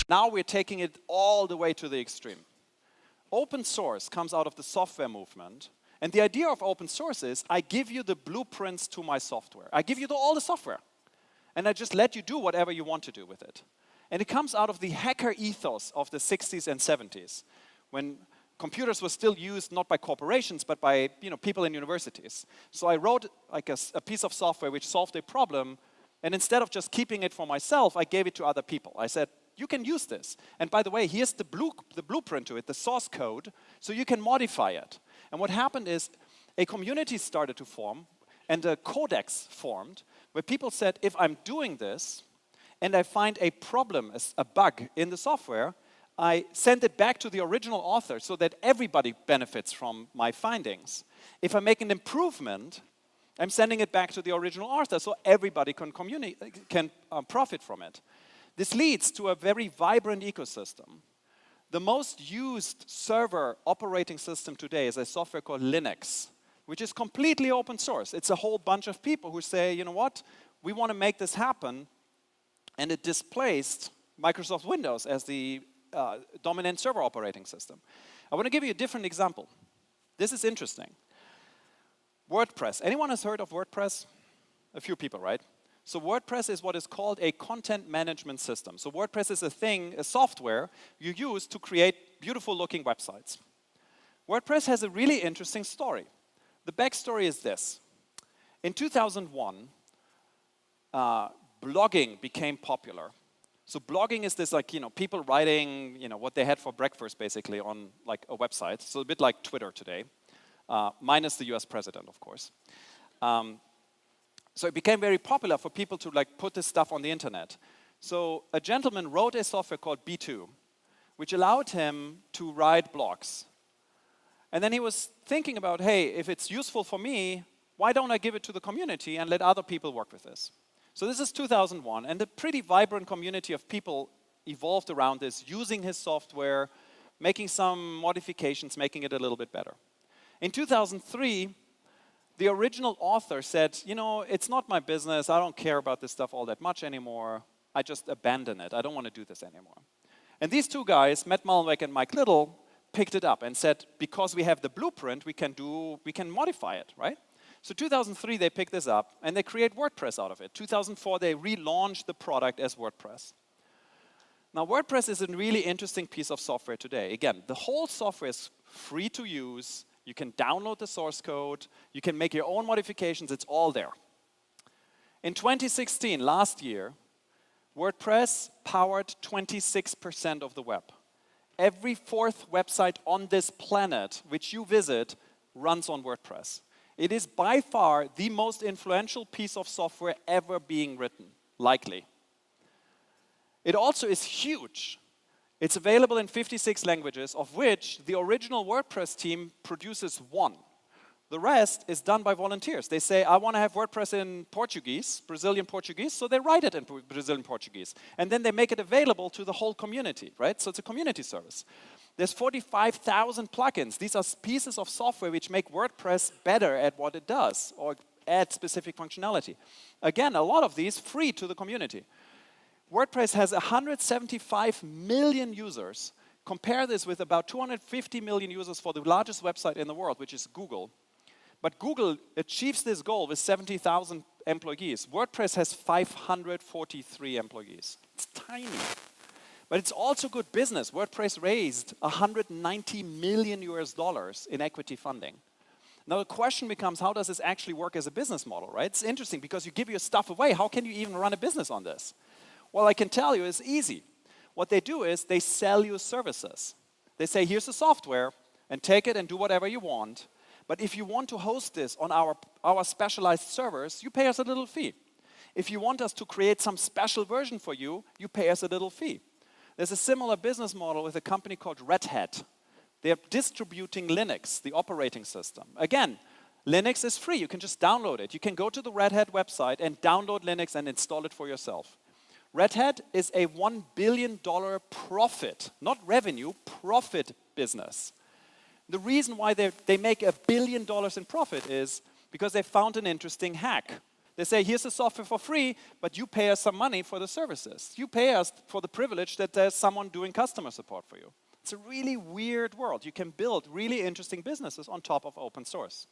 Now we're taking it all the way to the extreme. Open source comes out of the software movement. And the idea of open source is I give you the blueprints to my software. I give you all the software. And I just let you do whatever you want to do with it. And it comes out of the hacker ethos of the 60s and 70s, when computers were still used not by corporations, but by people in universities. So I wrote like a piece of software which solved a problem, and instead of just keeping it for myself, I gave it to other people. I said, you can use this. And by the way, here's the blueprint to it, the source code, so you can modify it. And what happened is a community started to form, and a codex formed, where people said, if I'm doing this, and I find a problem, a bug in the software, I send it back to the original author so that everybody benefits from my findings. If I make an improvement, I'm sending it back to the original author so everybody can profit from it. This leads to a very vibrant ecosystem. The most used server operating system today is a software called Linux, which is completely open source. It's a whole bunch of people who say, you know what, we want to make this happen, and it displaced Microsoft Windows as the dominant server operating system. I want to give you a different example. This is interesting. WordPress. Anyone has heard of WordPress? A few people, right? So WordPress is what is called a content management system. So WordPress is a software you use to create beautiful looking websites. WordPress has a really interesting story. The backstory is this. In 2001, blogging became popular. So blogging is this people writing what they had for breakfast basically on like a website. So a bit like Twitter today, minus the US president, of course. So it became very popular for people to put this stuff on the internet. So a gentleman wrote a software called B2, which allowed him to write blogs. And then he was thinking about, hey, if it's useful for me, why don't I give it to the community and let other people work with this? So this is 2001, and a pretty vibrant community of people evolved around this, using his software, making some modifications, making it a little bit better. In 2003, the original author said, it's not my business, I don't care about this stuff all that much anymore, I just abandon it, I don't want to do this anymore. And these two guys, Matt Mullenweg and Mike Little, picked it up and said, because we have the blueprint, we can modify it, right? So 2003, they picked this up, and they create WordPress out of it. 2004, they relaunched the product as WordPress. Now, WordPress is a really interesting piece of software today. Again, the whole software is free to use. You can download the source code. You can make your own modifications. It's all there. In 2016, last year, WordPress powered 26% of the web. Every fourth website on this planet which you visit runs on WordPress. It is by far the most influential piece of software ever being written, likely. It also is huge. It's available in 56 languages, of which the original WordPress team produces one. The rest is done by volunteers. They say, I want to have WordPress in Portuguese, Brazilian Portuguese, so they write it in Brazilian Portuguese. And then they make it available to the whole community, right? So it's a community service. There's 45,000 plugins. These are pieces of software which make WordPress better at what it does, or add specific functionality. Again, a lot of these free to the community. WordPress has 175 million users. Compare this with about 250 million users for the largest website in the world, which is Google. But Google achieves this goal with 70,000 employees. WordPress has 543 employees. It's tiny. But it's also good business. WordPress raised $190 million in equity funding. Now the question becomes, how does this actually work as a business model, right? It's interesting because you give your stuff away. How can you even run a business on this? Well, I can tell you it's easy. What they do is they sell you services. They say, here's the software, and take it and do whatever you want. But if you want to host this on our specialized servers, you pay us a little fee. If you want us to create some special version for you, you pay us a little fee. There's a similar business model with a company called Red Hat. They're distributing Linux, the operating system. Again, Linux is free. You can just download it. You can go to the Red Hat website and download Linux and install it for yourself. Red Hat is a $1 billion profit, not revenue, profit business. The reason why they make $1 billion in profit is because they found an interesting hack. They say, here's the software for free, but you pay us some money for the services. You pay us for the privilege that there's someone doing customer support for you. It's a really weird world. You can build really interesting businesses on top of open source.